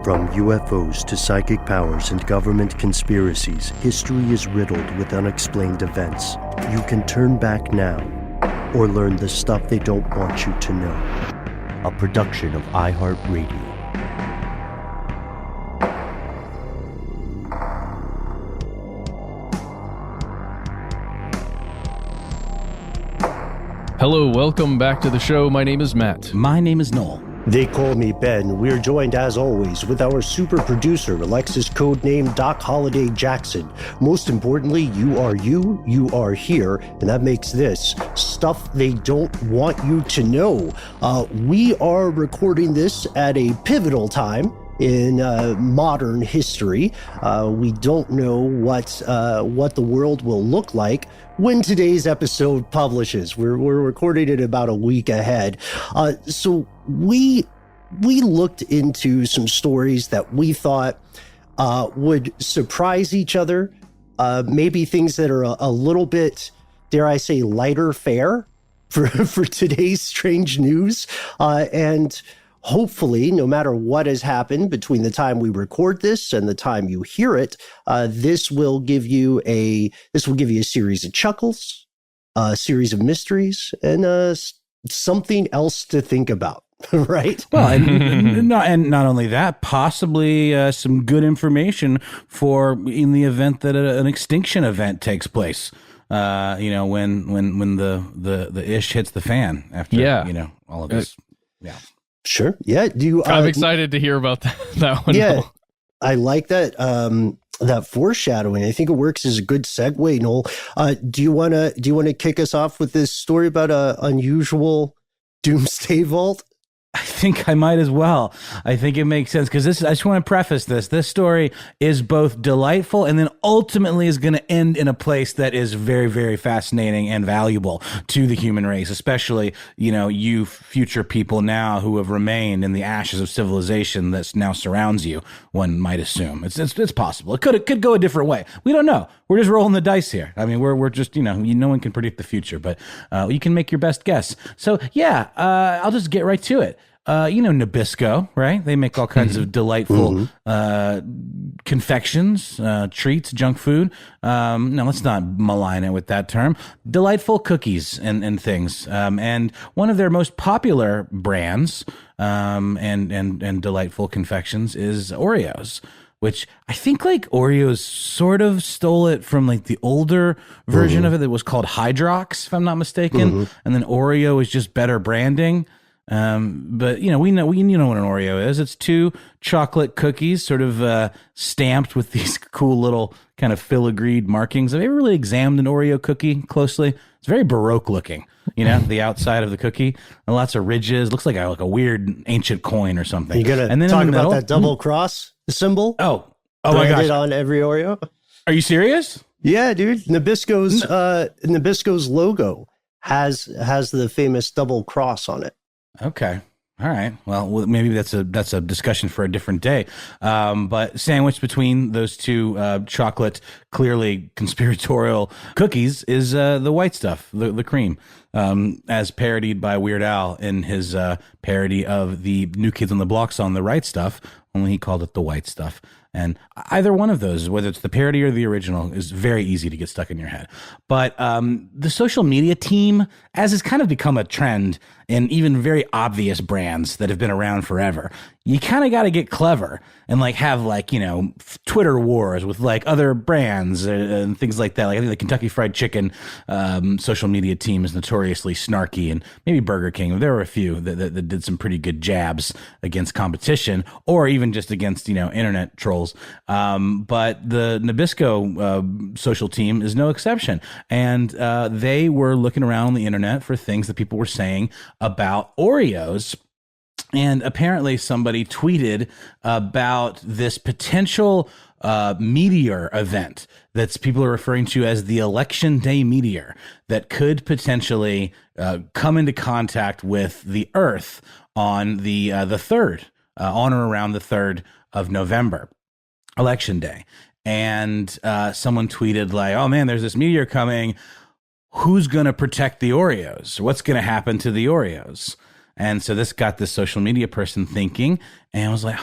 From UFOs to psychic powers and government conspiracies, history is riddled with unexplained events. You can turn back now or learn the stuff they don't want you to know. A production of iHeartRadio. Hello, welcome back to the show. My name is Matt. My name is Noel. They call me Ben. We're joined, as always, with our super producer, Alexis, codename Doc Holliday Jackson. Most importantly, you are here, and that makes this stuff they don't want you to know. We are recording this at a pivotal time in modern history. We don't know what the world will look like when today's episode publishes. We're recording it about a week ahead. So we looked into some stories that we thought would surprise each other, maybe things that are a little bit, dare I say, lighter fare for today's strange news. And hopefully, no matter what has happened between the time we record this and the time you hear it, this will give you a series of chuckles, a series of mysteries, and something else to think about. Right. Well, and not only that, possibly some good information for in the event that an extinction event takes place. When the ish hits the fan after all of this. Yeah. Sure. Yeah. I'm excited to hear about that one. Yeah, Noel. I like that. That foreshadowing. I think it works as a good segue. Noel, do you want to kick us off with this story about a unusual doomsday vault? I think I might as well. I think it makes sense because I just want to preface this. This story is both delightful and then ultimately is going to end in a place that is very, very fascinating and valuable to the human race, especially, you future people now who have remained in the ashes of civilization that now surrounds you, one might assume. It's possible. It could go a different way. We don't know. We're just rolling the dice here. I mean, we're just, no one can predict the future, but you can make your best guess. So, yeah, I'll just get right to it. Nabisco, right? They make all kinds of delightful confections, treats, junk food. No, let's not malign it with that term. Delightful cookies and things. And one of their most popular brands and delightful confections is Oreos, which I think Oreos sort of stole it from the older version of it that was called Hydrox, if I'm not mistaken. And then Oreo is just better branding. But we know what an Oreo is. It's two chocolate cookies sort of stamped with these cool little kind of filigreed markings. Have you ever really examined an Oreo cookie closely? It's very Baroque looking, the outside of the cookie, and lots of ridges. Looks like a weird ancient coin or something. You gonna talk about that double cross symbol? Oh my gosh! On every Oreo. Are you serious? Yeah, dude. Nabisco's logo has the famous double cross on it. Okay. All right. Well, maybe that's a discussion for a different day. But sandwiched between those two chocolate, clearly conspiratorial cookies is the white stuff, the cream, as parodied by Weird Al in his parody of the New Kids on the Block song, "The Right Stuff." Only he called it the white stuff. And either one of those, whether it's the parody or the original, is very easy to get stuck in your head. But the social media team, as has kind of become a trend in even very obvious brands that have been around forever, you kind of got to get clever and have Twitter wars with other brands and things like that. I think the Kentucky Fried Chicken social media team is notoriously snarky, and maybe Burger King. There were a few that did some pretty good jabs against competition, or even just against internet trolls. But the Nabisco social team is no exception, and they were looking around on the internet for things that people were saying about Oreos. And apparently somebody tweeted about this potential meteor event that people are referring to as the Election Day meteor that could potentially come into contact with the Earth on the 3rd, on or around the 3rd of November, Election Day. And someone tweeted oh man, there's this meteor coming. Who's going to protect the Oreos? What's going to happen to the Oreos? And so this got this social media person thinking, and I was like,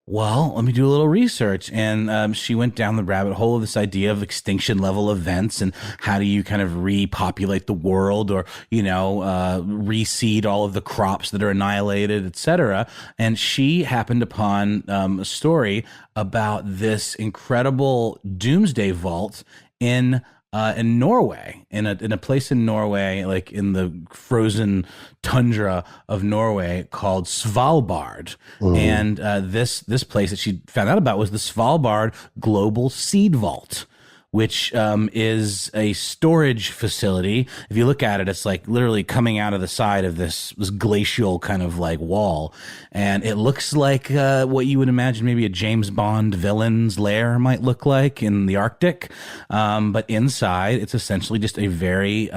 well, let me do a little research. And she went down the rabbit hole of this idea of extinction level events and how do you kind of repopulate the world or, reseed all of the crops that are annihilated, etc. And she happened upon a story about this incredible doomsday vault in Norway, in a place in Norway, like in the frozen tundra of Norway, called Svalbard. And this place that she found out about was the Svalbard Global Seed Vault, which is a storage facility. If you look at it, it's like literally coming out of the side of this glacial kind of like wall. And it looks like what you would imagine maybe a James Bond villain's lair might look like in the Arctic. But inside, it's essentially just a very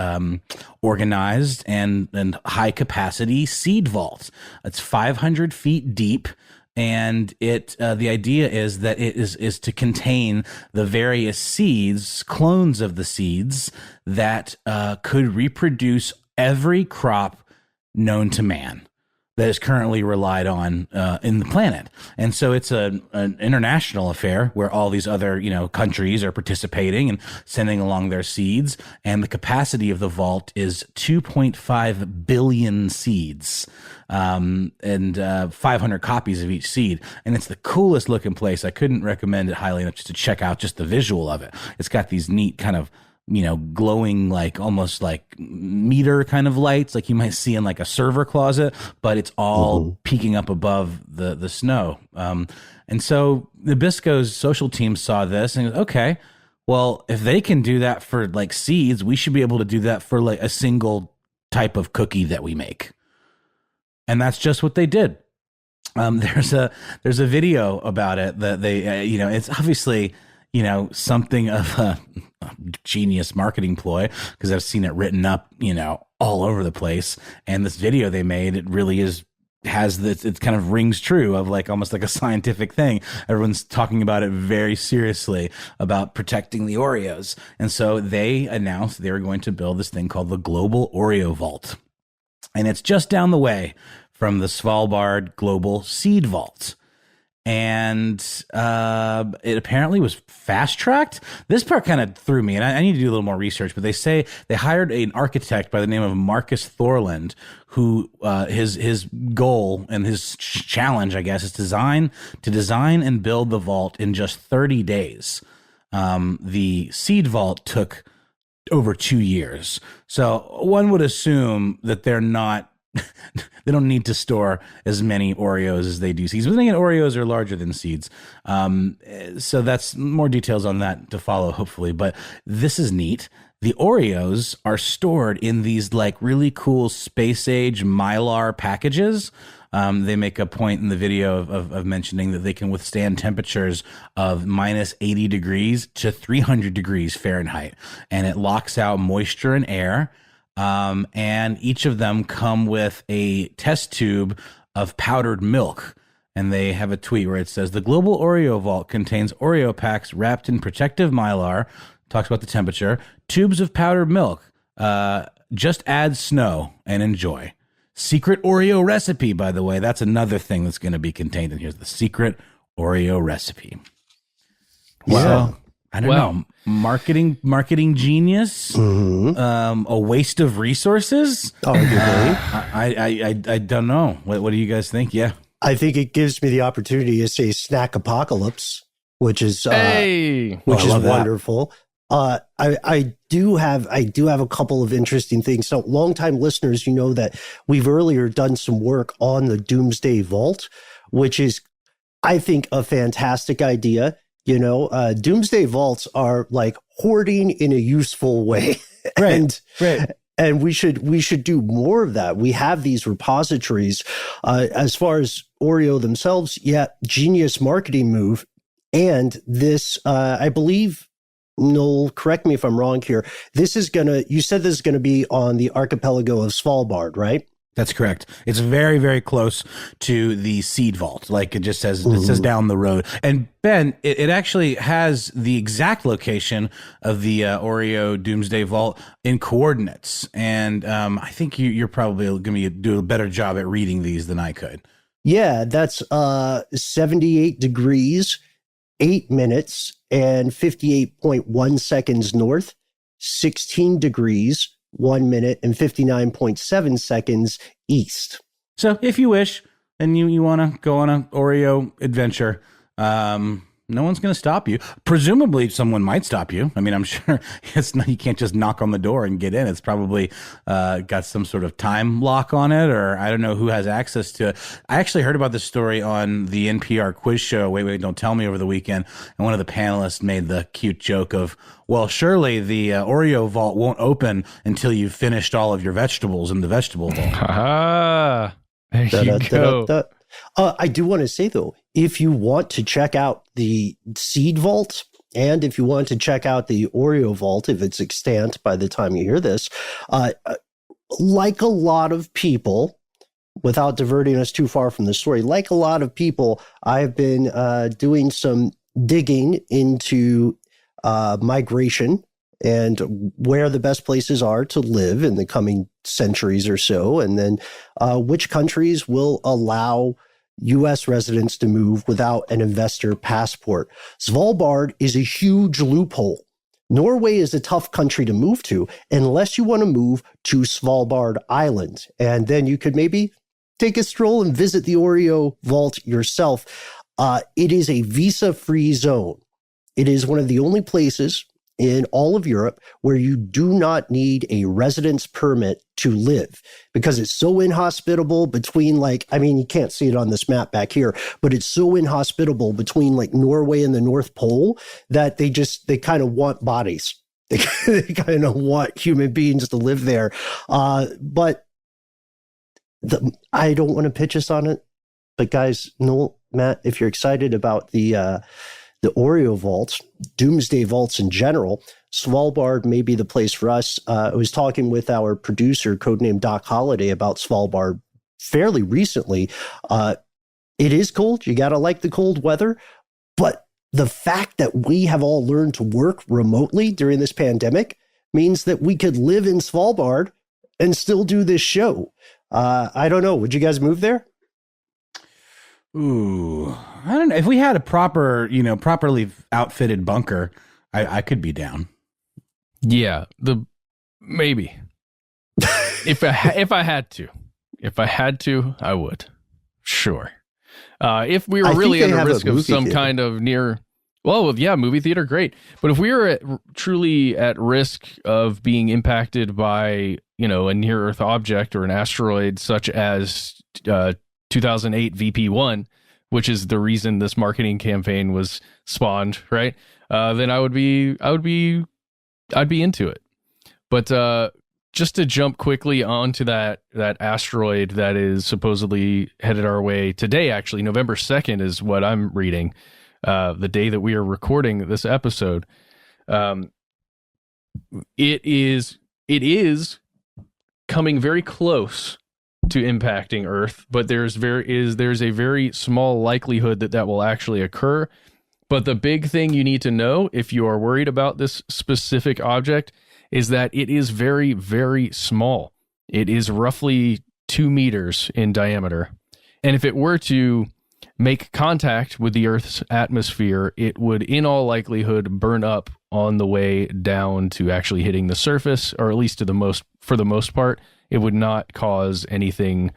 organized and high capacity seed vault. It's 500 feet deep. And the idea is that it is to contain the various seeds, clones of the seeds that could reproduce every crop known to man that is currently relied on in the planet. And so it's an international affair where all these other, countries are participating and sending along their seeds. And the capacity of the vault is 2.5 billion seeds. And 500 copies of each seed. And it's the coolest looking place. I couldn't recommend it highly enough just to check out just the visual of it. It's got these neat kind of, glowing, like almost like meter kind of lights, like you might see in like a server closet, but it's all peeking up above the snow. And so Nabisco's social team saw this and okay, well, if they can do that for like seeds, we should be able to do that for like a single type of cookie that we make. And that's just what they did. There's a video about it that they, it's obviously, something of a genius marketing ploy because I've seen it written up, all over the place. And this video they made, it really has this, it kind of rings true of like almost like a scientific thing. Everyone's talking about it very seriously about protecting the Oreos. And so they announced they were going to build this thing called the Global Oreo Vault. And it's just down the way from the Svalbard Global Seed Vault. And it apparently was fast-tracked. This part kind of threw me, and I need to do a little more research, but they say they hired an architect by the name of Marcus Thorland, who his goal and his challenge, I guess, is to design and build the vault in just 30 days. The Seed Vault took over 2 years. So one would assume that they don't need to store as many Oreos as they do seeds. But then again, Oreos are larger than seeds. So that's more details on that to follow, hopefully. But this is neat. The Oreos are stored in these like really cool space age Mylar packages. They make a point in the video of mentioning that they can withstand temperatures of minus 80 degrees to 300 degrees Fahrenheit. And it locks out moisture and air. And each of them come with a test tube of powdered milk. And they have a tweet where it says, the Global Oreo Vault contains Oreo packs wrapped in protective Mylar, talks about the temperature, tubes of powdered milk, just add snow and enjoy. Secret Oreo recipe, by the way, that's another thing that's going to be contained in here, the secret Oreo recipe. Wow. So, I don't know. Marketing genius. A waste of resources. Arguably. I don't know. What do you guys think? Yeah. I think it gives me the opportunity to say snack apocalypse, which is wonderful. I do have a couple of interesting things. So longtime listeners, you know that we've earlier done some work on the Doomsday Vault, which is, I think, a fantastic idea. Doomsday vaults are like hoarding in a useful way. Right. And we should do more of that. We have these repositories. As far as Oreo themselves, genius marketing move. And this, I believe, Noel, correct me if I'm wrong here. You said this is going to be on the archipelago of Svalbard, right? That's correct. It's very, very close to the Seed Vault. Like it just says, it says down the road. And Ben, it actually has the exact location of the Oreo Doomsday Vault in coordinates. And I think you're probably going to do a better job at reading these than I could. Yeah, that's 78 degrees, 8 minutes, and 58.1 seconds north, 16 degrees, 1 minute, and 59.7 seconds east. So if you wish, and you want to go on an Oreo adventure, no one's going to stop you. Presumably, someone might stop you. I mean, I'm sure you can't just knock on the door and get in. It's probably got some sort of time lock on it, or I don't know who has access to it. I actually heard about this story on the NPR quiz show, Wait, Don't Tell Me, over the weekend, and one of the panelists made the cute joke of, well, surely the Oreo vault won't open until you've finished all of your vegetables in the vegetable vault. Ah, there you go. I do want to say, though, if you want to check out the seed vault and if you want to check out the Oreo vault, if it's extant by the time you hear this, like a lot of people, without diverting us too far from the story, like a lot of people, I've been doing some digging into migration and where the best places are to live in the coming centuries or so, and then which countries will allow U.S. residents to move without an investor passport. Svalbard is a huge loophole. Norway is a tough country to move to unless you want to move to Svalbard Island, and then you could maybe take a stroll and visit the Oreo vault yourself. It is a visa-free zone. It is one of the only places in all of Europe where you do not need a residence permit to live because it's so inhospitable between you can't see it on this map back here, but it's so inhospitable between Norway and the North Pole that they kind of want bodies. They kind of want human beings to live there. But I don't want to pitch us on it, but guys, Noel, Matt, if you're excited about the Oreo vaults, Doomsday vaults in general, Svalbard may be the place for us. I was talking with our producer, codenamed Doc Holliday, about Svalbard fairly recently. It is cold. You got to like the cold weather. But the fact that we have all learned to work remotely during this pandemic means that we could live in Svalbard and still do this show. I don't know. Would you guys move there? Ooh, I don't know. If we had a properly outfitted bunker, I could be down. Yeah, maybe. if I had to, I would. Sure. If we were really at risk of some kind of movie theater, great. But if we were truly at risk of being impacted by, a near Earth object or an asteroid such as 2008 VP1, which is the reason this marketing campaign was spawned, right? Then I'd be into it. But just to jump quickly onto that asteroid that is supposedly headed our way today, actually, November 2nd is what I'm reading, the day that we are recording this episode. It is coming very close to impacting Earth, but there's a very small likelihood that will actually occur. But the big thing you need to know if you are worried about this specific object is that it is very, very small. It is roughly 2 meters in diameter. And if it were to make contact with the Earth's atmosphere, it would in all likelihood burn up on the way down to actually hitting the surface, or at least for the most part. It would not cause anything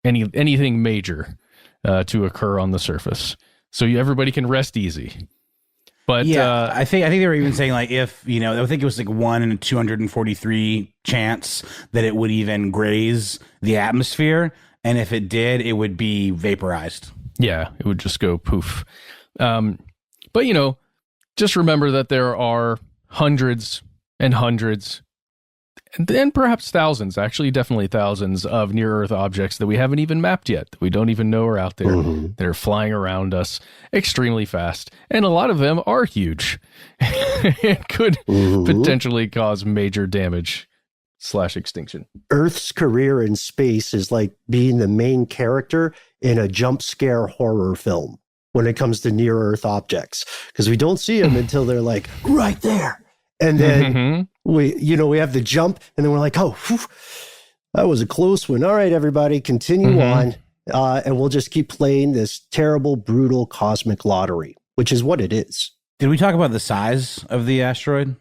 major to occur on the surface. So everybody can rest easy. But yeah, I think they were even saying if I think it was 1 in 243 chance that it would even graze the atmosphere, and if it did, it would be vaporized. Yeah, it would just go poof. But just remember that there are hundreds and hundreds, and perhaps thousands, actually definitely thousands of near-Earth objects that we haven't even mapped yet, that we don't even know are out there, that are flying around us extremely fast. And a lot of them are huge. It could potentially cause major damage / extinction. Earth's career in space is like being the main character in a jump scare horror film when it comes to near-Earth objects, because we don't see them until they're right there. And then we have the jump, and then we're like, oh, whew, that was a close one. All right, everybody, continue on. and we'll just keep playing this terrible, brutal cosmic lottery, which is what it is. Did we talk about the size of the asteroid?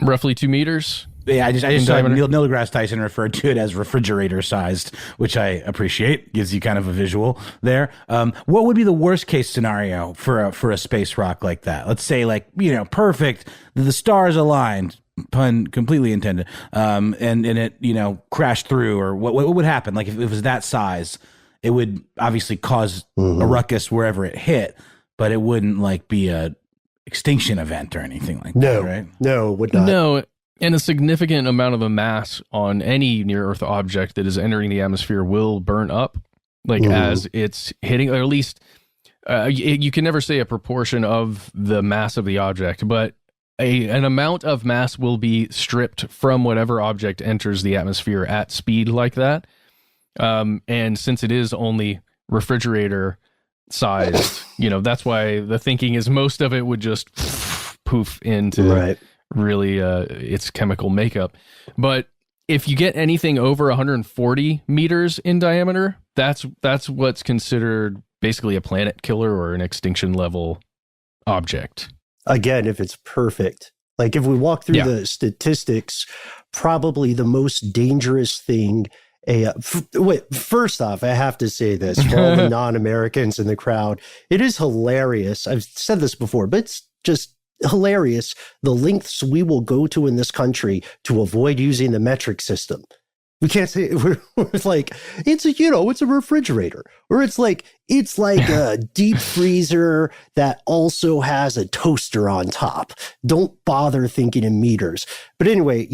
Roughly 2 meters. Yeah, I just saw Neil deGrasse Tyson referred to it as refrigerator sized, which I appreciate. Gives you kind of a visual there. What would be the worst case scenario for a space rock like that? Let's say, like, perfect, the stars aligned, pun completely intended, and it crashed through, or what would happen? Like if it was that size, it would obviously cause a ruckus wherever it hit, but it wouldn't like be a extinction event or anything like that, right? No, it would not. No. And a significant amount of the mass on any near-Earth object that is entering the atmosphere will burn up, as it's hitting, or at least you can never say a proportion of the mass of the object, but an amount of mass will be stripped from whatever object enters the atmosphere at speed like that. And since it is only refrigerator sized, that's why the thinking is most of it would just poof into really its chemical makeup. But if you get anything over 140 meters in diameter, that's what's considered basically a planet killer or an extinction level object. Again, if it's perfect. Like if we walk through the statistics, probably the most dangerous thing. First off, I have to say this for all the non-Americans in the crowd. It is hilarious. I've said this before, but it's just hilarious the lengths we will go to in this country to avoid using the metric system. We can't say we're like it's a refrigerator, or it's like a deep freezer that also has a toaster on top. Don't bother thinking in meters. But anyway,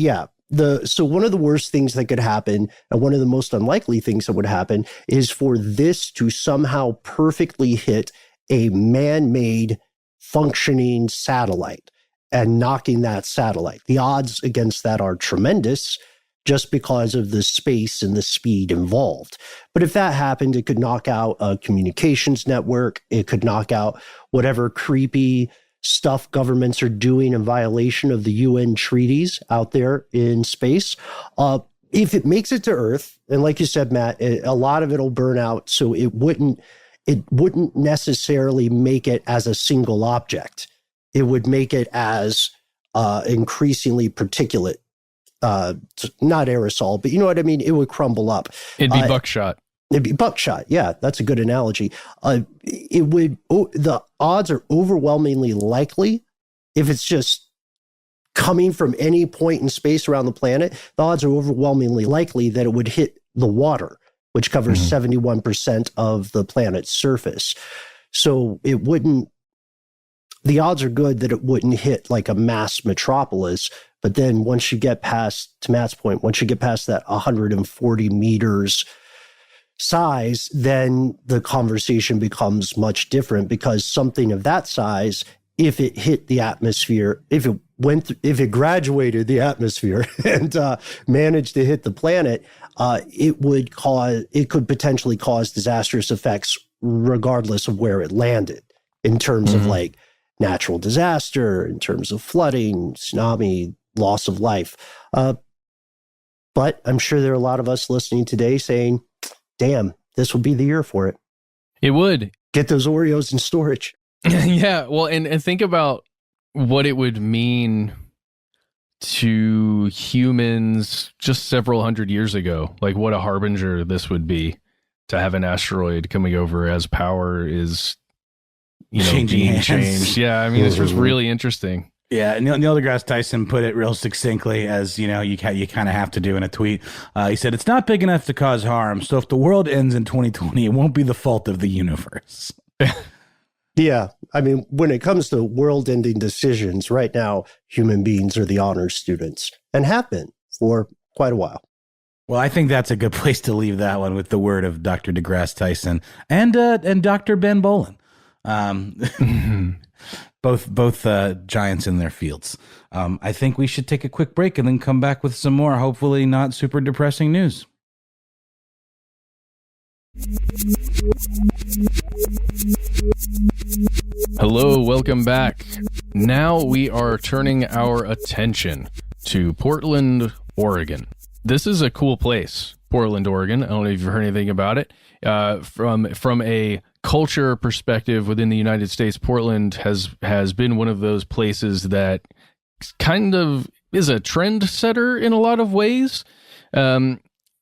so one of the worst things that could happen, and one of the most unlikely things that would happen, is for this to somehow perfectly hit a man-made functioning satellite and knocking that satellite. The odds against that are tremendous just because of the space and the speed involved. But if that happened, it could knock out a communications network. It could knock out whatever creepy stuff governments are doing in violation of the UN treaties out there in space. If it makes it to Earth, and like you said, Matt, a lot of it'll burn out, so it wouldn't necessarily make it as a single object. It would make it as increasingly particulate, not aerosol, but you know what I mean? It would crumble up. It'd be buckshot. It'd be buckshot. Yeah, that's a good analogy. The odds are overwhelmingly likely, if it's just coming from any point in space around the planet, the odds are overwhelmingly likely that it would hit the water, which covers 71% of the planet's surface. So the odds are good that it wouldn't hit like a mass metropolis. But then once you get past, to Matt's point, once you get past that 140 meters size, then the conversation becomes much different, because something of that size, if it hit the atmosphere, if it graduated the atmosphere and managed to hit the planet, it could potentially cause disastrous effects regardless of where it landed, in terms of like natural disaster, in terms of flooding, tsunami, loss of life. But I'm sure there are a lot of us listening today saying, damn, this would be the year for it. It would. Get those Oreos in storage. Yeah, well, and think about what it would mean to humans just several hundred years ago. Like what a harbinger this would be, to have an asteroid coming over as power is, being changed. Yeah, I mean, it's just really interesting. Yeah, Neil deGrasse Tyson put it real succinctly, as you kind of have to do in a tweet. He said, "It's not big enough to cause harm, so if the world ends in 2020, it won't be the fault of the universe." Yeah, I mean, when it comes to world-ending decisions, right now, human beings are the honors students, and have been for quite a while. Well, I think that's a good place to leave that one, with the word of Dr. deGrasse Tyson and Dr. Ben Bolin. Both giants in their fields. I think we should take a quick break and then come back with some more, hopefully not super depressing news. Hello, welcome back. Now we are turning our attention to Portland, Oregon. This is a cool place. Portland, Oregon. I don't know if you've heard anything about it. From a culture perspective within the United States, Portland has been one of those places that kind of is a trend setter in a lot of ways.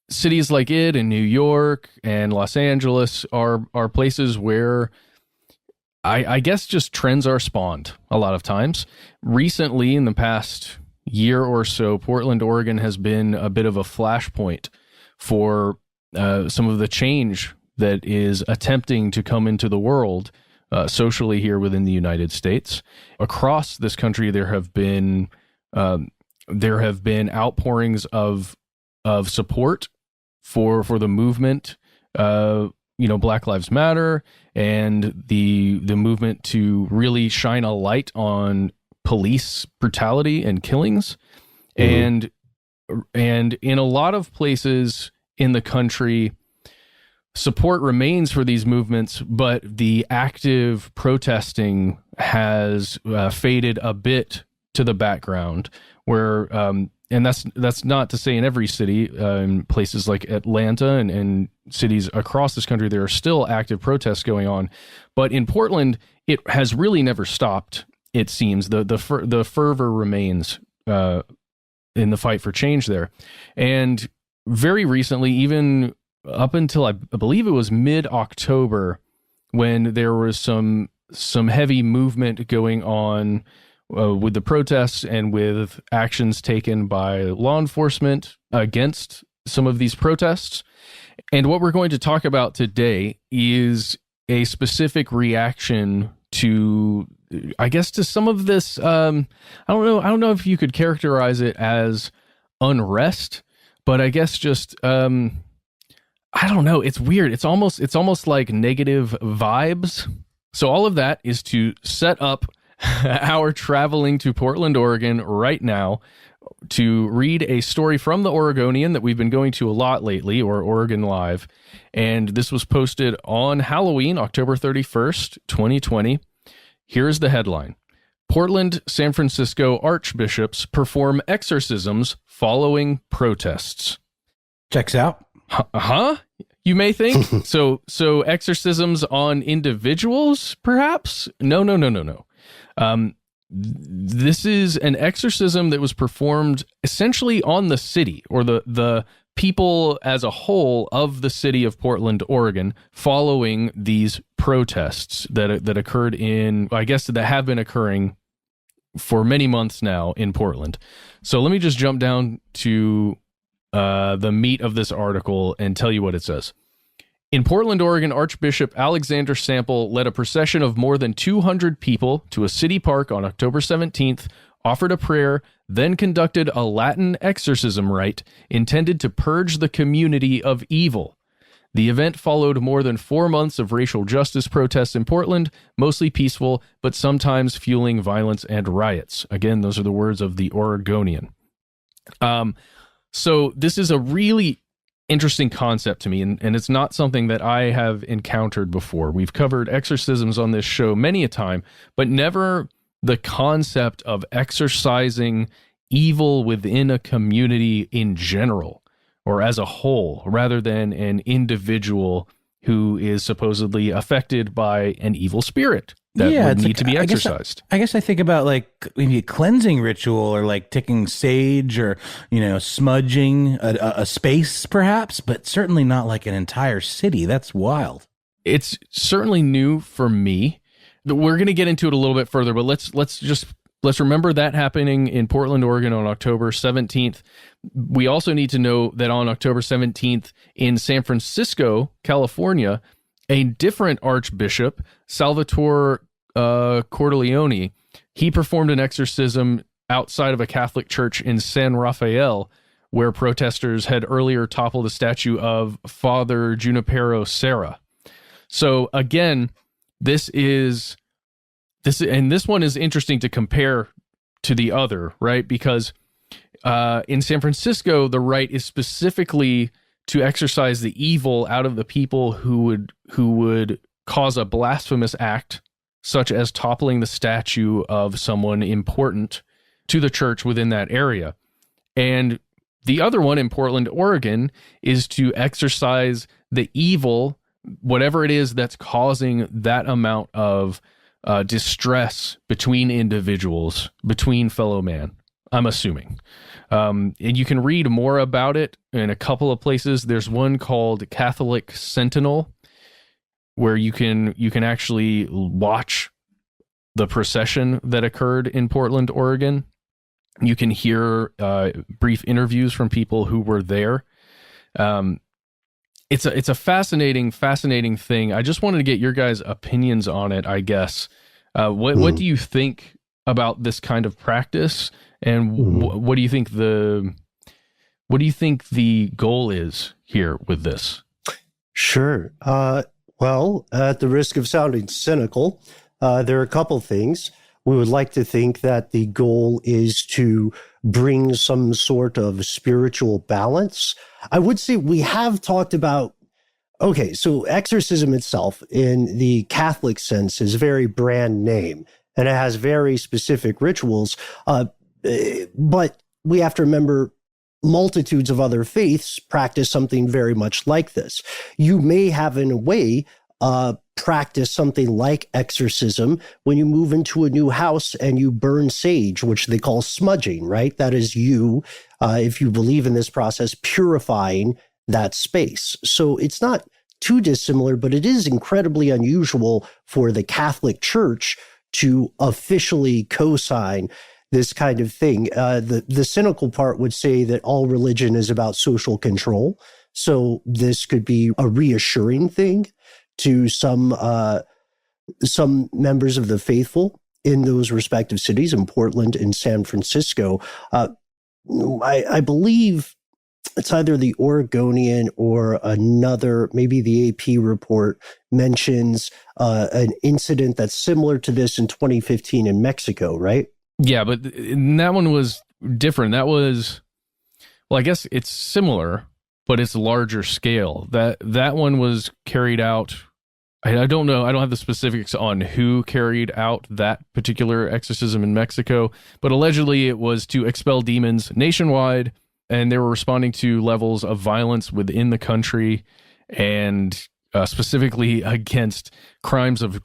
Cities like it in New York and Los Angeles are places where I guess just trends are spawned a lot of times. Recently, in the past year or so, Portland, Oregon has been a bit of a flashpoint for some of the change that is attempting to come into the world socially here within the United States. Across this country, there have been outpourings of support for the movement, Black Lives Matter, and the movement to really shine a light on police brutality and killings. Mm-hmm. And in a lot of places in the country, support remains for these movements, but the active protesting has faded a bit to the background, where and that's not to say in every city. In places like Atlanta and cities across this country, there are still active protests going on, but in Portland, it has really never stopped. It seems the fervor remains in the fight for change there, and very recently, even up until I believe it was mid-October, when there was some heavy movement going on with the protests and with actions taken by law enforcement against some of these protests. And what we're going to talk about today is a specific reaction to, I guess, to some of this. I don't know if you could characterize it as unrest, but I guess just I don't know. It's weird. It's almost like negative vibes. So all of that is to set up our traveling to Portland, Oregon right now to read a story from the Oregonian that we've been going to a lot lately, or Oregon Live. And this was posted on Halloween, October 31st, 2020. Here's the headline: Portland, San Francisco Archbishops perform exorcisms following protests. Checks out. Huh? You may think. So exorcisms on individuals, perhaps? No. This is an exorcism that was performed essentially on the city, or the people as a whole of the city of Portland, Oregon, following these protests that occurred that have been occurring for many months now in Portland. So let me just jump down to the meat of this article and tell you what it says. In Portland, Oregon, Archbishop Alexander Sample led a procession of more than 200 people to a city park on October 17th, offered a prayer, then conducted a Latin exorcism rite intended to purge the community of evil. The event followed more than 4 months of racial justice protests in Portland, mostly peaceful, but sometimes fueling violence and riots. Again, those are the words of the Oregonian. So this is a really interesting concept to me, and it's not something that I have encountered before. We've covered exorcisms on this show many a time, but never the concept of exorcising evil within a community in general, or as a whole, rather than an individual who is supposedly affected by an evil spirit that would need to be exorcised. I guess I think about like maybe a cleansing ritual, or like taking sage, or smudging a space perhaps, but certainly not like an entire city. That's wild. It's certainly new for me. We're going to get into it a little bit further, but let's remember that happening in Portland, Oregon on October 17th. We also need to know that on October 17th in San Francisco, California, a different archbishop, Salvatore Cordileone, he performed an exorcism outside of a Catholic church in San Rafael, where protesters had earlier toppled a statue of Father Junipero Serra. So again, this one is interesting to compare to the other, right? Because in San Francisco, the rite is specifically to exorcise the evil out of the people who would cause a blasphemous act, such as toppling the statue of someone important to the church within that area. And The other one in Portland, Oregon, is to exorcise the evil, whatever it is that's causing that amount of distress between individuals, between fellow man, I'm assuming. And you can read more about it in a couple of places. There's one called Catholic Sentinel, where you can actually watch the procession that occurred in Portland, Oregon. You can hear brief interviews from people who were there. It's a fascinating thing. I just wanted to get your guys' opinions on it, I guess. What do you think about this kind of practice, and what do you think the goal is here with this? Sure. Well, at the risk of sounding cynical, there are a couple things. We would like to think that the goal is to bring some sort of spiritual balance. I would say we have talked about, okay, so exorcism itself in the Catholic sense is very brand name, and it has very specific rituals. But we have to remember multitudes of other faiths practice something very much like this. You may have, in a way, practice something like exorcism when you move into a new house and you burn sage, which they call smudging, right? That is you, if you believe in this process, purifying that space. So it's not too dissimilar, but it is incredibly unusual for the Catholic Church to officially co-sign this kind of thing. The cynical part would say that all religion is about social control. So this could be a reassuring thing to some members of the faithful in those respective cities, in Portland and San Francisco. I believe it's either the Oregonian or another, maybe the AP report mentions an incident that's similar to this in 2015 in Mexico, right? Yeah, but that one was different. That was, well, I guess it's similar, but it's larger scale. That one was carried out. I don't know. I don't have the specifics on who carried out that particular exorcism in Mexico, but allegedly it was to expel demons nationwide, and they were responding to levels of violence within the country, and specifically against crimes of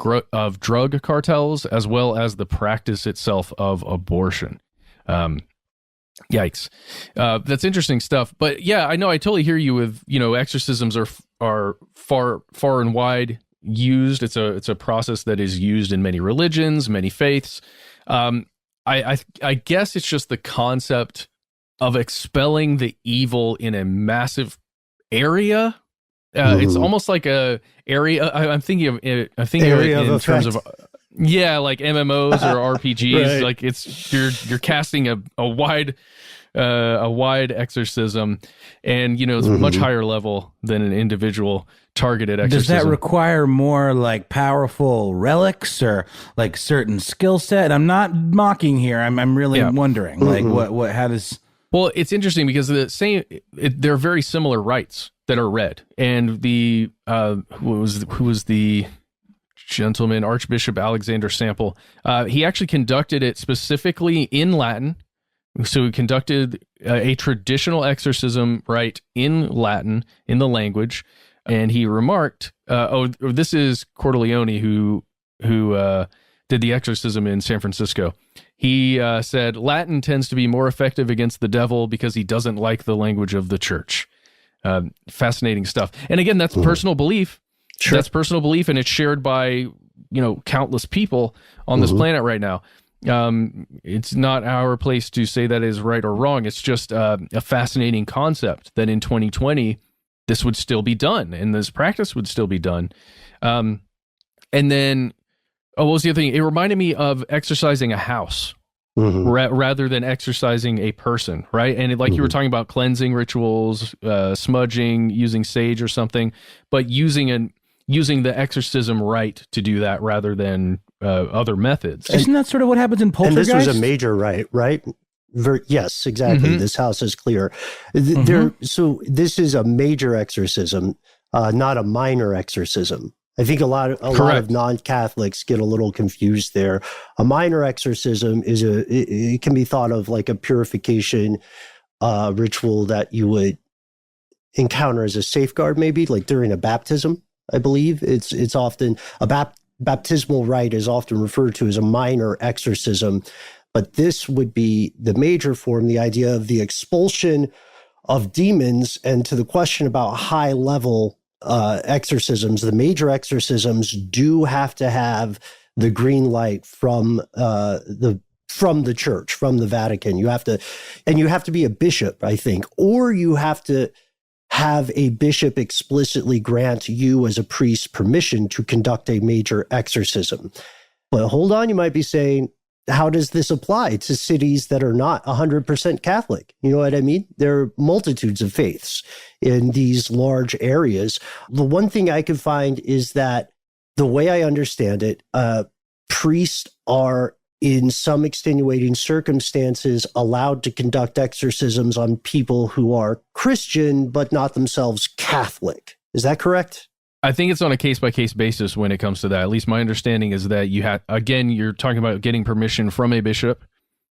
drug cartels, as well as the practice itself of abortion. Yikes. That's interesting stuff. But yeah, I know, I totally hear you with, exorcisms are far and wide used. It's a process that is used in many religions, many faiths. I guess it's just the concept of expelling the evil in a massive area. It's almost like a area. I'm thinking of it in terms of like MMOs or RPGs. Right. Like it's you're casting a wide exorcism, and it's much higher level than an individual targeted exorcism. Does that require more like powerful relics or like certain skill set? I'm not mocking here. I'm really wondering like what how does. Well, it's interesting because they're very similar rites that are read, and the who was the gentleman, Archbishop Alexander Sample, he actually conducted it specifically in Latin. So he conducted a traditional exorcism rite in Latin, in the language, and he remarked, this is Cordileone who did the exorcism in San Francisco. He said, Latin tends to be more effective against the devil because he doesn't like the language of the church. Fascinating stuff. And again, that's personal belief. Sure. That's personal belief, and it's shared by, countless people on this planet right now. It's not our place to say that is right or wrong. It's just a fascinating concept that in 2020, this would still be done, and this practice would still be done. And then, what was the other thing? It reminded me of exercising a house rather than exercising a person, right? And you were talking about cleansing rituals, smudging, using sage or something, but using the exorcism rite to do that rather than other methods. Isn't that sort of what happens in Poltergeist? And this was a major rite, right? Yes, exactly. This house is clear. So this is a major exorcism, not a minor exorcism. I think a lot of non-Catholics get a little confused there. A minor exorcism it can be thought of like a purification ritual that you would encounter as a safeguard, maybe like during a baptism. I believe it's often baptismal rite is often referred to as a minor exorcism, but this would be the major form, the idea of the expulsion of demons. And to the question about high level exorcisms, the major exorcisms do have to have the green light from the church, from the Vatican. You have to be a bishop, I think, or you have to have a bishop explicitly grant you as a priest permission to conduct a major exorcism. But hold on, you might be saying, how does this apply to cities that are not 100% Catholic? You know what I mean? There are multitudes of faiths in these large areas. The one thing I can find is that the way I understand it, priests are, in some extenuating circumstances, allowed to conduct exorcisms on people who are Christian, but not themselves Catholic. Is that correct? I think it's on a case-by-case basis when it comes to that. At least my understanding is that you're talking about getting permission from a bishop,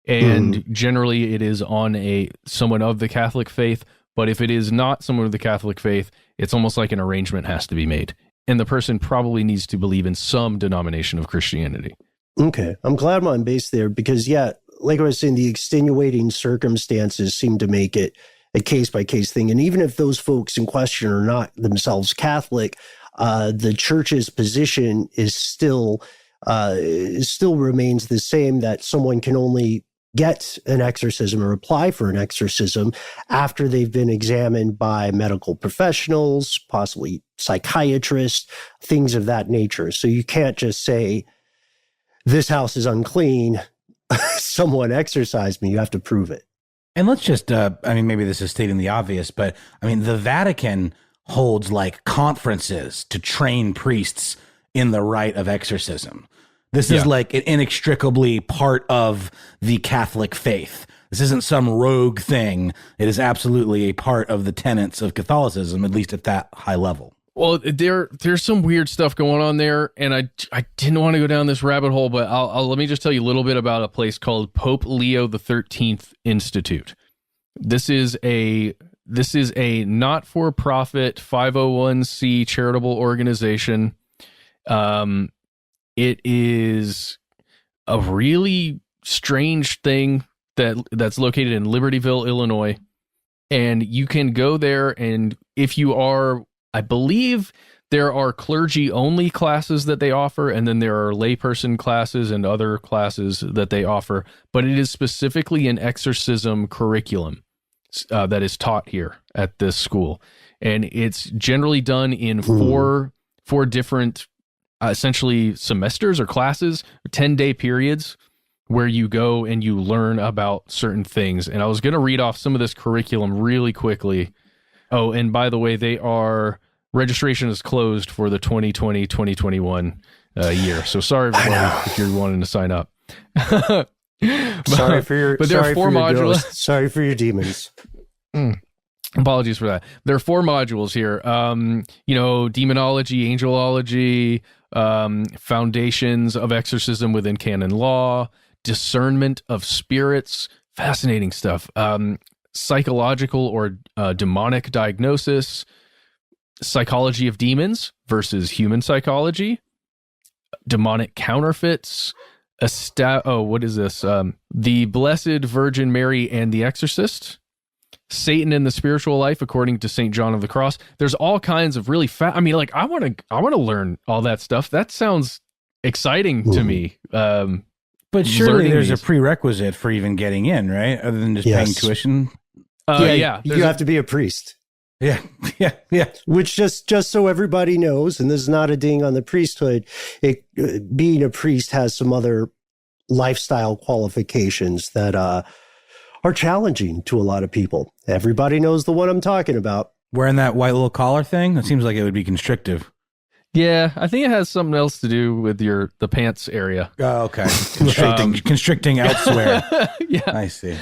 and generally it is on someone of the Catholic faith. But if it is not someone of the Catholic faith, it's almost like an arrangement has to be made. And the person probably needs to believe in some denomination of Christianity. Okay. I'm glad I'm based there because, like I was saying, the extenuating circumstances seem to make it a case-by-case thing. And even if those folks in question are not themselves Catholic, the church's position is still remains the same, that someone can only get an exorcism or apply for an exorcism after they've been examined by medical professionals, possibly psychiatrists, things of that nature. So you can't just say, this house is unclean, someone exorcised me. You have to prove it. And let's just, maybe this is stating the obvious, but the Vatican holds like conferences to train priests in the rite of exorcism. This is like an inextricably part of the Catholic faith. This isn't some rogue thing. It is absolutely a part of the tenets of Catholicism, at least at that high level. Well, there's some weird stuff going on there, and I didn't want to go down this rabbit hole, but let me just tell you a little bit about a place called Pope Leo XIII Institute. This is a not-for-profit 501c charitable organization. It is a really strange thing that's located in Libertyville, Illinois, and you can go there, and if you are, I believe there are clergy-only classes that they offer, and then there are layperson classes and other classes that they offer, but it is specifically an exorcism curriculum that is taught here at this school. And it's generally done in four different, essentially, semesters or classes, 10-day periods, where you go and you learn about certain things. And I was going to read off some of this curriculum really quickly. Oh, and by the way, registration is closed for the 2020-2021 year. So sorry, everybody, if you're wanting to sign up. Sorry for your modules. Sorry for your demons. Apologies for that. There are 4 modules here. Demonology, angelology, foundations of exorcism within canon law, discernment of spirits, fascinating stuff. Psychological or demonic diagnosis, psychology of demons versus human psychology, demonic counterfeits, what is this? The Blessed Virgin Mary and the Exorcist, Satan and the Spiritual Life according to St. John of the Cross. There's all kinds of really I want to learn all that stuff. That sounds exciting to me. But surely there's a prerequisite for even getting in, right? Other than just paying tuition. You have to be a priest. Yeah. Which just so everybody knows, and this is not a ding on the priesthood, being a priest has some other lifestyle qualifications that are challenging to a lot of people. Everybody knows the one I'm talking about. Wearing that white little collar thing, it seems like it would be constrictive. Yeah, I think it has something else to do with the pants area. Oh, okay. Constricting elsewhere. Yeah, I see.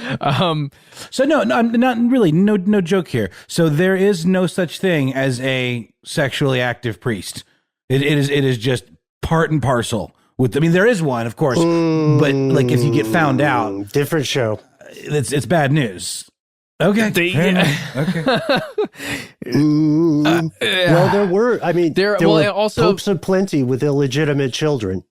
So no, not really. No joke here. So there is no such thing as a sexually active priest. It is just part and parcel with. There is one, of course, but like if you get found out, different show. It's bad news. Okay. Okay. Well, there were. I mean, there were also popes aplenty with illegitimate children.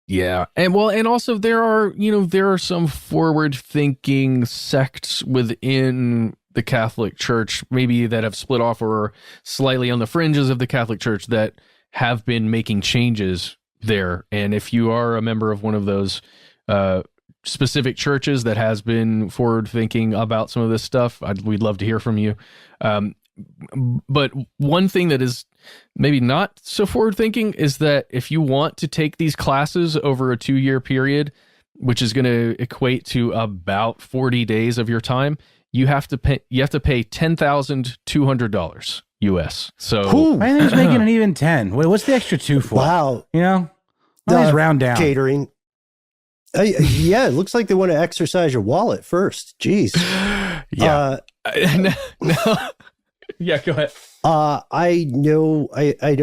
Yeah, and also there are some forward-thinking sects within the Catholic Church, maybe that have split off or are slightly on the fringes of the Catholic Church, that have been making changes there. And if you are a member of one of those specific churches that has been forward-thinking about some of this stuff, we'd love to hear from you. But one thing that is maybe not so forward-thinking is that if you want to take these classes over a 2-year period, which is going to equate to about 40 days of your time, you have to pay $10,200 US. So I think he's making an even 10. What's the extra 2 for? Wow. Let's round down. Catering. Yeah, it looks like they want to exercise your wallet first. Jeez. Yeah. No. Yeah, go ahead. I know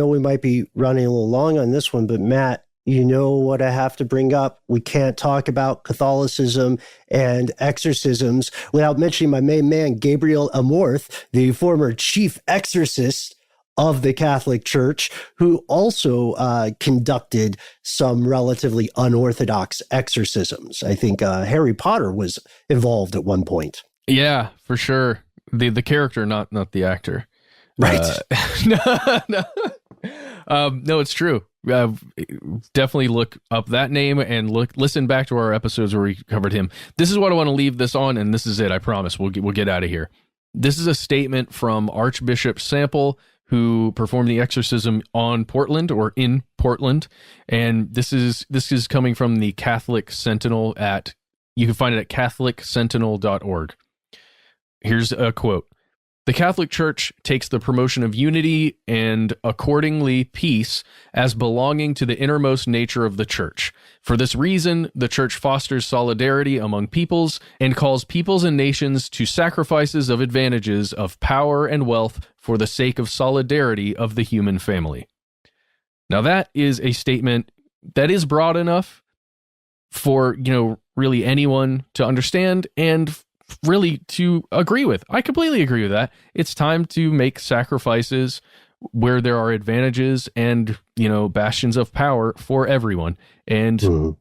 we might be running a little long on this one, but Matt, you know what I have to bring up? We can't talk about Catholicism and exorcisms without mentioning my main man, Gabriel Amorth, the former chief exorcist of the Catholic Church, who also conducted some relatively unorthodox exorcisms. I think Harry Potter was involved at one point. Yeah, for sure. The character, not the actor. Right. No, it's true. Definitely look up that name and listen back to our episodes where we covered him. This is what I want to leave this on, and this is it. I promise. We'll get out of here. This is a statement from Archbishop Sample, who performed the exorcism on Portland or in Portland, and this is coming from the Catholic Sentinel you can find it at catholicsentinel.org. Here's a quote. The Catholic Church takes the promotion of unity and, accordingly, peace as belonging to the innermost nature of the Church. For this reason, the Church fosters solidarity among peoples and calls peoples and nations to sacrifices of advantages of power and wealth for the sake of solidarity of the human family. Now, that is a statement that is broad enough for, really anyone to understand and really to agree with. I completely agree with that. It's time to make sacrifices where there are advantages and, bastions of power for everyone. And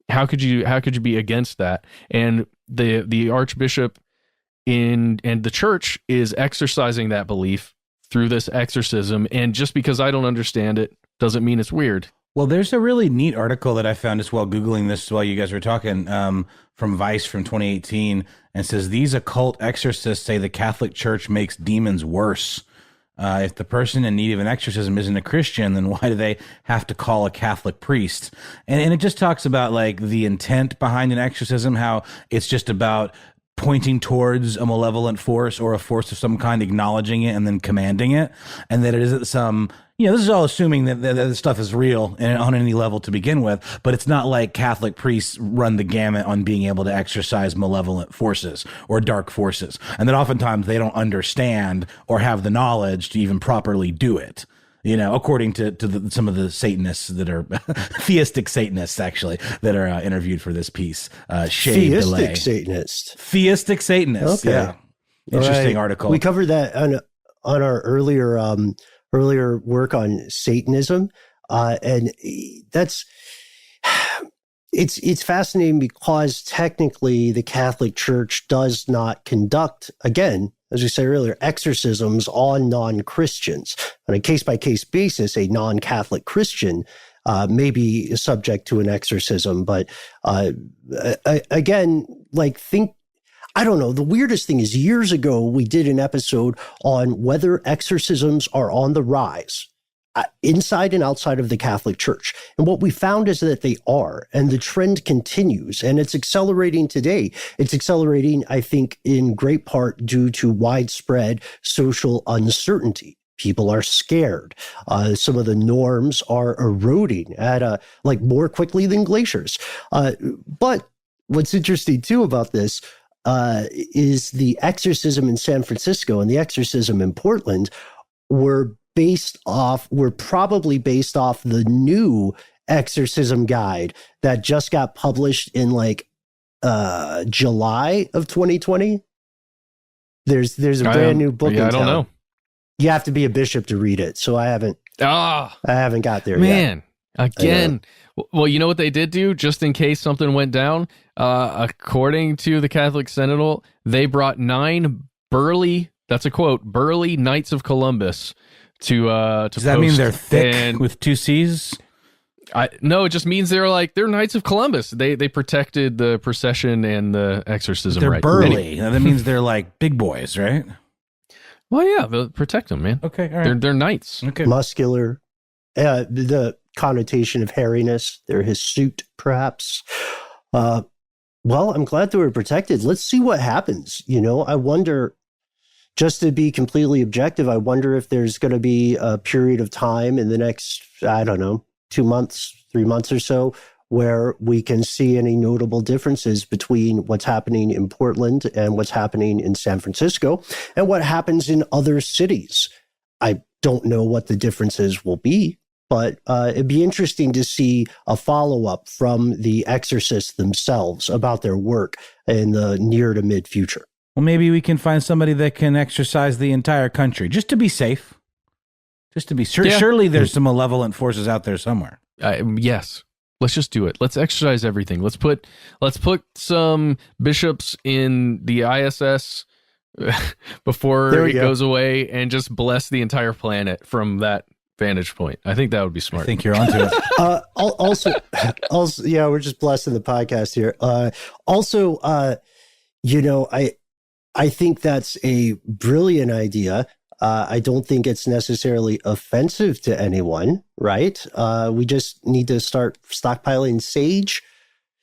how could you be against that? And the Archbishop and the Church is exercising that belief through this exorcism. And just because I don't understand it doesn't mean it's weird. Well, there's a really neat article that I found just while Googling this while you guys were talking from Vice from 2018, and says these occult exorcists say the Catholic Church makes demons worse. If the person in need of an exorcism isn't a Christian, then why do they have to call a Catholic priest? And it just talks about like the intent behind an exorcism, how it's just about pointing towards a malevolent force or a force of some kind, acknowledging it and then commanding it, and that it isn't some, this is all assuming that this stuff is real and on any level to begin with, but it's not like Catholic priests run the gamut on being able to exorcise malevolent forces or dark forces, and that oftentimes they don't understand or have the knowledge to even properly do it. According to some of the Satanists that are theistic Satanists, actually, that are interviewed for this piece. Theistic Satanists. Okay. Yeah. Interesting article. We covered that on our earlier work on Satanism. And it's fascinating because technically the Catholic Church does not conduct, again, as we said earlier, exorcisms on non-Christians. On a case-by-case basis, a non-Catholic Christian may be subject to an exorcism. But again, I don't know. The weirdest thing is years ago, we did an episode on whether exorcisms are on the rise inside and outside of the Catholic Church. And what we found is that they are, and the trend continues, and it's accelerating today. It's accelerating, I think, in great part due to widespread social uncertainty. People are scared. Some of the norms are eroding at more quickly than glaciers. But what's interesting too about this is the exorcism in San Francisco and the exorcism in Portland were probably based off the new exorcism guide that just got published in July of 2020. There's a brand new book. Yeah, I don't know. You have to be a bishop to read it, so I haven't got there yet. Man, again. Well, you know what they did do, just in case something went down? According to the Catholic Sentinel, they brought 9 burly, that's a quote, burly Knights of Columbus to Does that mean they're thick with 2 C's? No, it just means they're Knights of Columbus. They protected the procession and the exorcism. They're right? burly. That means they're like big boys, right? Well, yeah, they'll protect them, man. Okay, all right. They're knights. Okay, muscular. The connotation of hairiness. They're hirsute, perhaps. Well, I'm glad they were protected. Let's see what happens. I wonder. Just to be completely objective, I wonder if there's going to be a period of time in the next, 2 months, 3 months or so, where we can see any notable differences between what's happening in Portland and what's happening in San Francisco and what happens in other cities. I don't know what the differences will be, but it'd be interesting to see a follow-up from the exorcists themselves about their work in the near to mid future. Well, maybe we can find somebody that can exorcise the entire country just to be safe. Just to be sure. Yeah. Surely there's some malevolent forces out there somewhere. Yes. Let's just do it. Let's exercise everything. Let's put some bishops in the ISS before it goes away and just bless the entire planet from that vantage point. I think that would be smart. I think you're onto it. Also, yeah, we're just blessing the podcast here. I think that's a brilliant idea. I don't think it's necessarily offensive to anyone, right? We just need to start stockpiling sage.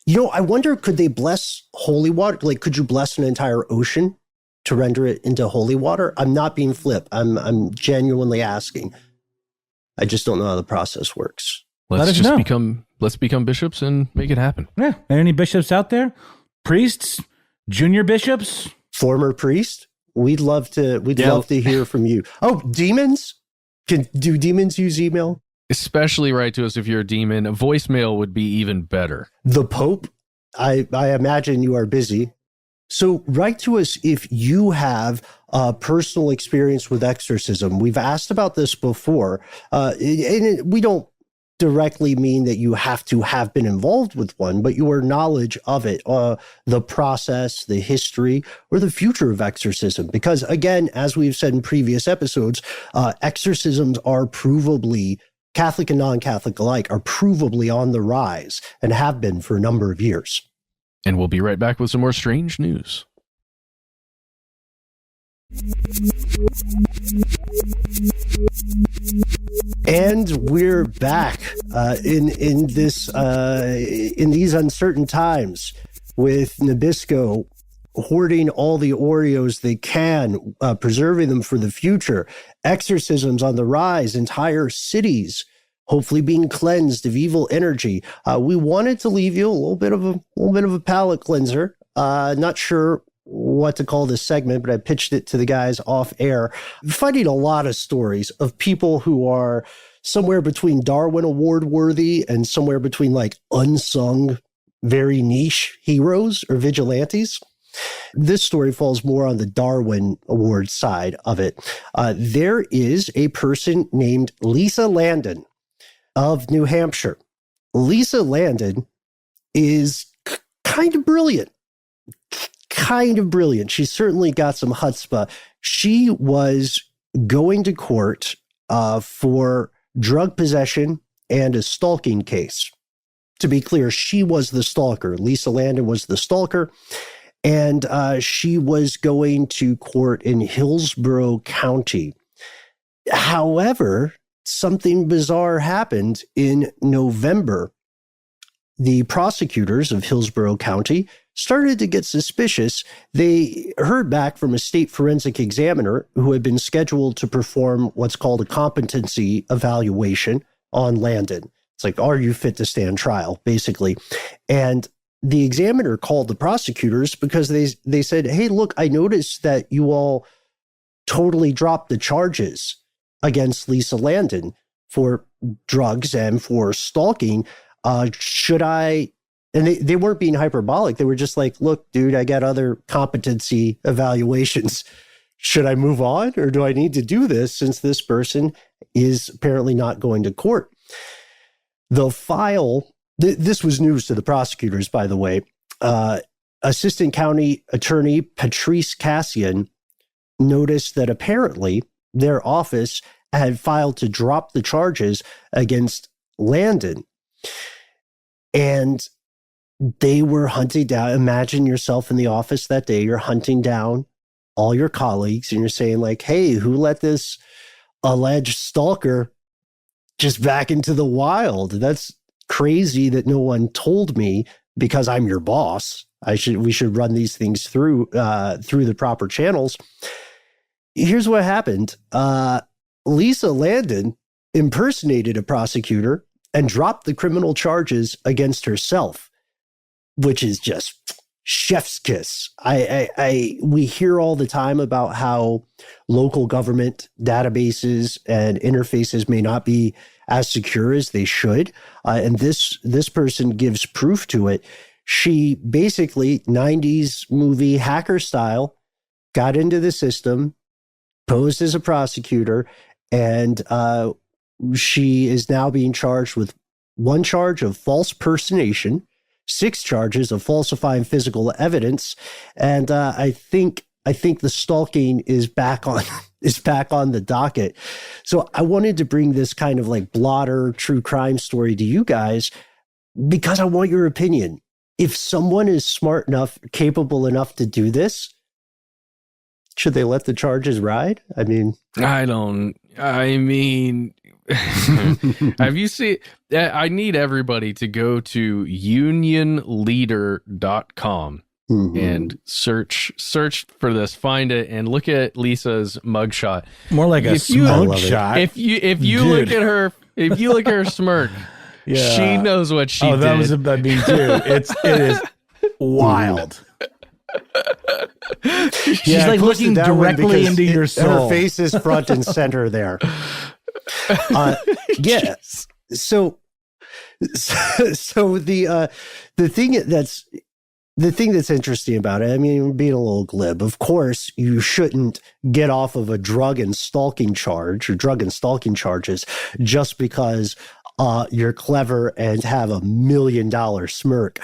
I wonder, could they bless holy water? Like, could you bless an entire ocean to render it into holy water? I'm not being flip. I'm genuinely asking. I just don't know how the process works. Let's become bishops and make it happen. Yeah. Are any bishops out there? Priests? Junior bishops? Former priest? We'd love to hear from you. Oh, demons? Do demons use email? Especially write to us if you're a demon. A voicemail would be even better. The Pope? I imagine you are busy. So write to us if you have a personal experience with exorcism. We've asked about this before. And we don't directly mean that you have to have been involved with one, but your knowledge of it, the process, the history, or the future of exorcism. Because again, as we've said in previous episodes, exorcisms are provably, Catholic and non-Catholic alike, are provably on the rise and have been for a number of years. And we'll be right back with some more strange news. And we're back in these uncertain times with Nabisco hoarding all the Oreos they can, preserving them for the future. Exorcisms on the rise, entire cities hopefully being cleansed of evil energy. We wanted to leave you a little bit of a palate cleanser. Not sure what to call this segment, but I pitched it to the guys off air. Finding a lot of stories of people who are somewhere between Darwin Award worthy and somewhere between like unsung, very niche heroes or vigilantes. This story falls more on the Darwin Award side of it. There is a person named Lisa Landon of New Hampshire. Lisa Landon is kind of brilliant. She's certainly got some chutzpah. She was going to court for drug possession and a stalking case. To be clear, she was the stalker. Lisa Landon was the stalker. And she was going to court in Hillsborough County. However, something bizarre happened in November. The prosecutors of Hillsborough County started to get suspicious. They heard back from a state forensic examiner who had been scheduled to perform what's called a competency evaluation on Landon. It's like, are you fit to stand trial, basically? And the examiner called the prosecutors because they said, hey, look, I noticed that you all totally dropped the charges against Lisa Landon for drugs and for stalking. Should I? And they weren't being hyperbolic. They were just like, look, dude, I got other competency evaluations should I move on or do I need to do this since this person is apparently not going to court? The file, this was news to the prosecutors, by the way. Assistant County Attorney Patrice Cassian noticed that apparently their office had filed to drop the charges against Landon. And they were hunting down. Imagine yourself in the office that day. You're hunting down all your colleagues and you're saying like, hey, who let this alleged stalker just back into the wild? That's crazy that no one told me because I'm your boss. We should run these things through the proper channels. Here's what happened. Lisa Landon impersonated a prosecutor and dropped the criminal charges against herself, which is just chef's kiss. We hear all the time about how local government databases and interfaces may not be as secure as they should. And this person gives proof to it. She basically, 90s movie hacker style, got into the system, posed as a prosecutor, and she is now being charged with 1 charge of false personation, 6 charges of falsifying physical evidence, and I think the stalking is back on the docket. So I wanted to bring this kind of like blotter true crime story to you guys because I want your opinion. If someone is smart enough, capable enough to do this, should they let the charges ride? I mean, have you seen, I need everybody to go to unionleader.com and search for this, find it, and look at Lisa's mugshot. More like a smoke shot. If you look at her, smirk, yeah. She knows what she did. That was too. It is wild. She's like looking directly into your soul. Her face is front and center there. Yeah. So the thing that's interesting about it, I mean, being a little glib, of course, you shouldn't get off of a drug and stalking charges just because you're clever and have $1 million smirk.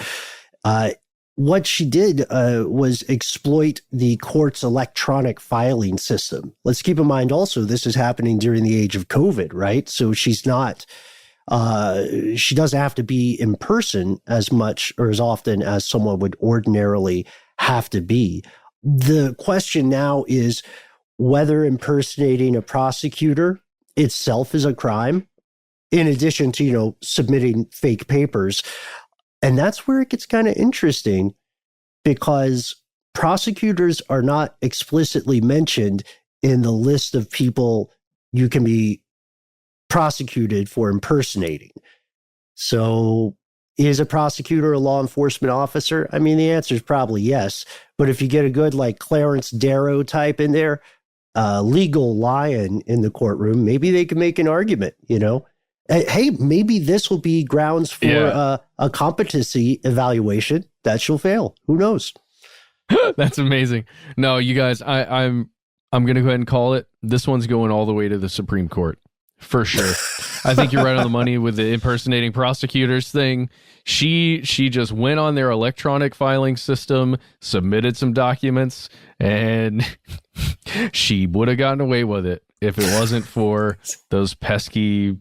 What she did was exploit the court's electronic filing system. Let's keep in mind also, this is happening during the age of COVID, right? So she's not, she doesn't have to be in person as much or as often as someone would ordinarily have to be. The question now is whether impersonating a prosecutor itself is a crime, in addition to, submitting fake papers. And that's where it gets kind of interesting because prosecutors are not explicitly mentioned in the list of people you can be prosecuted for impersonating. So is a prosecutor a law enforcement officer? I mean, the answer is probably yes. But if you get a good like Clarence Darrow type in there, legal lion in the courtroom, maybe they can make an argument, Hey, maybe this will be grounds for a competency evaluation that she'll fail. Who knows? That's amazing. No, you guys, I'm going to go ahead and call it. This one's going all the way to the Supreme Court for sure. I think you're right on the money with the impersonating prosecutors thing. She just went on their electronic filing system, submitted some documents, and she would have gotten away with it if it wasn't for those pesky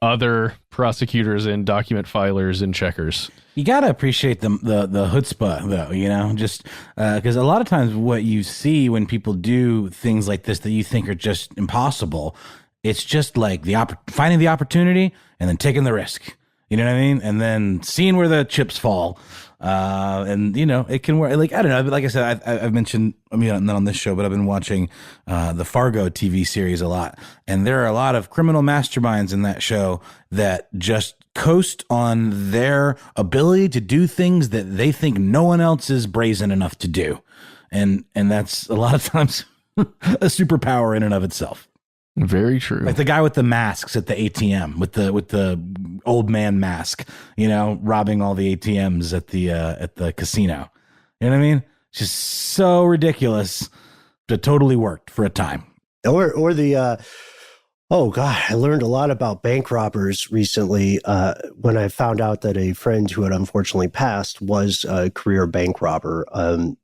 other prosecutors and document filers and checkers. You got to appreciate the chutzpah, though, just because a lot of times what you see when people do things like this that you think are just impossible, it's just like finding the opportunity and then taking the risk. You know what I mean? And then seeing where the chips fall. And it can work. Like, I don't know. Like I said, I've mentioned, not on this show, but I've been watching the Fargo TV series a lot. And there are a lot of criminal masterminds in that show that just coast on their ability to do things that they think no one else is brazen enough to do. And that's a lot of times a superpower in and of itself. Very true. Like the guy with the masks at the ATM with the old man mask, robbing all the ATMs at the casino. You know what I mean? It's just so ridiculous. That totally worked for a time. Or the oh God, I learned a lot about bank robbers recently when I found out that a friend who had unfortunately passed was a career bank robber. And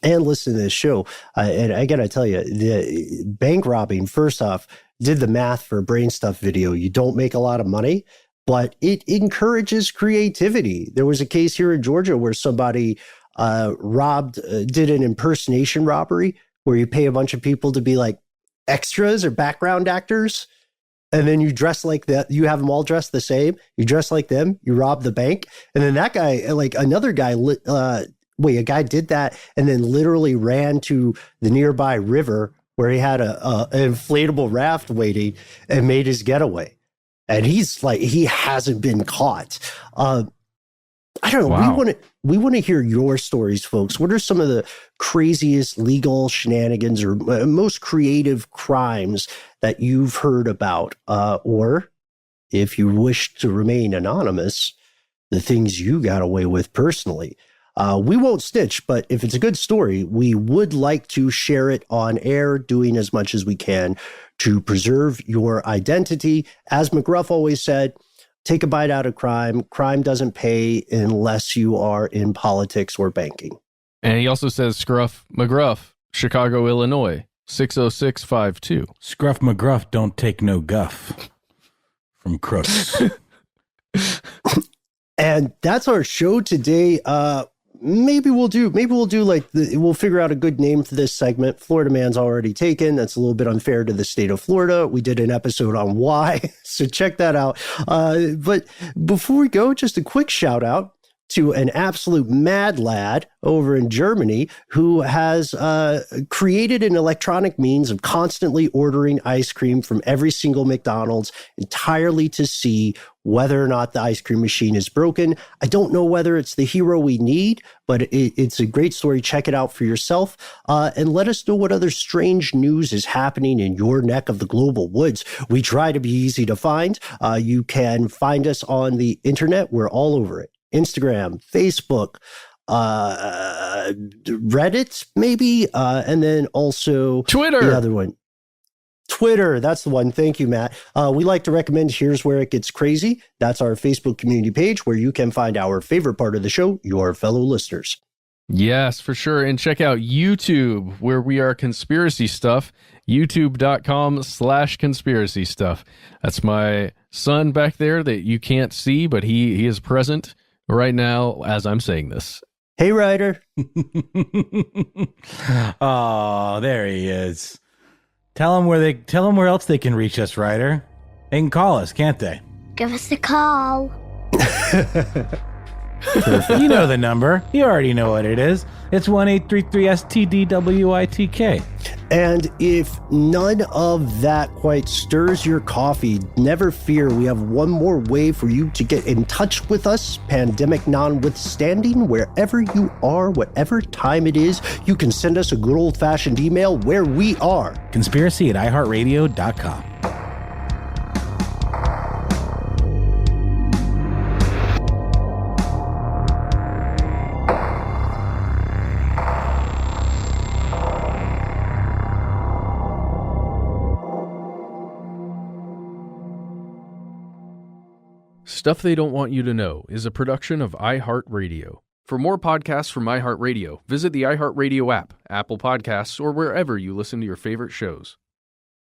listen to this show, and I gotta tell you, the bank robbing, first off, did the math for a Brain Stuff video. You don't make a lot of money, but it encourages creativity. There was a case here in Georgia where somebody did an impersonation robbery where you pay a bunch of people to be like extras or background actors. And then you dress like that. You have them all dressed the same. You dress like them. You rob the bank. And then that guy, like another guy, a guy did that and then literally ran to the nearby river where he had an inflatable raft waiting and made his getaway. And he's like, he hasn't been caught. I don't know. Wow. We want to hear your stories, folks. What are some of the craziest legal shenanigans or most creative crimes that you've heard about? Or if you wish to remain anonymous, the things you got away with personally. We won't snitch, but if it's a good story, we would like to share it on air, doing as much as we can to preserve your identity. As McGruff always said, take a bite out of crime. Crime doesn't pay unless you are in politics or banking. And he also says Scruff McGruff, Chicago, Illinois, 60652. Scruff McGruff don't take no guff from crooks. And that's our show today. Maybe we'll do we'll figure out a good name for this segment. Florida Man's already taken. That's a little bit unfair to the state of Florida. We did an episode on why, so check that out. But before we go, just a quick shout out to an absolute mad lad over in Germany who has created an electronic means of constantly ordering ice cream from every single McDonald's entirely to see whether or not the ice cream machine is broken. I don't know whether it's the hero we need, but it's a great story. Check it out for yourself and let us know what other strange news is happening in your neck of the global woods. We try to be easy to find. You can find us on the internet. We're all over it. Instagram, Facebook, Reddit, maybe, and then also Twitter. The other one. Twitter, that's the one. Thank you, Matt. We like to recommend Here's Where It Gets Crazy. That's our Facebook community page where you can find our favorite part of the show, your fellow listeners. Yes, for sure. And check out YouTube, where we are Conspiracy Stuff, youtube.com/conspiracy stuff. That's my son back there that you can't see, but he is present right now as I'm saying this. Hey, Ryder. Oh, there he is. Tell them where else they can reach us, Ryder. They can call us, can't they? Give us a call. You know the number. You already know what it is. It's 1-833-STDWYTK. And if none of that quite stirs your coffee, never fear. We have one more way for you to get in touch with us, pandemic notwithstanding. Wherever you are, whatever time it is, you can send us a good old-fashioned email where we are. Conspiracy@iHeartRadio.com. Stuff They Don't Want You to Know is a production of iHeartRadio. For more podcasts from iHeartRadio, visit the iHeartRadio app, Apple Podcasts, or wherever you listen to your favorite shows.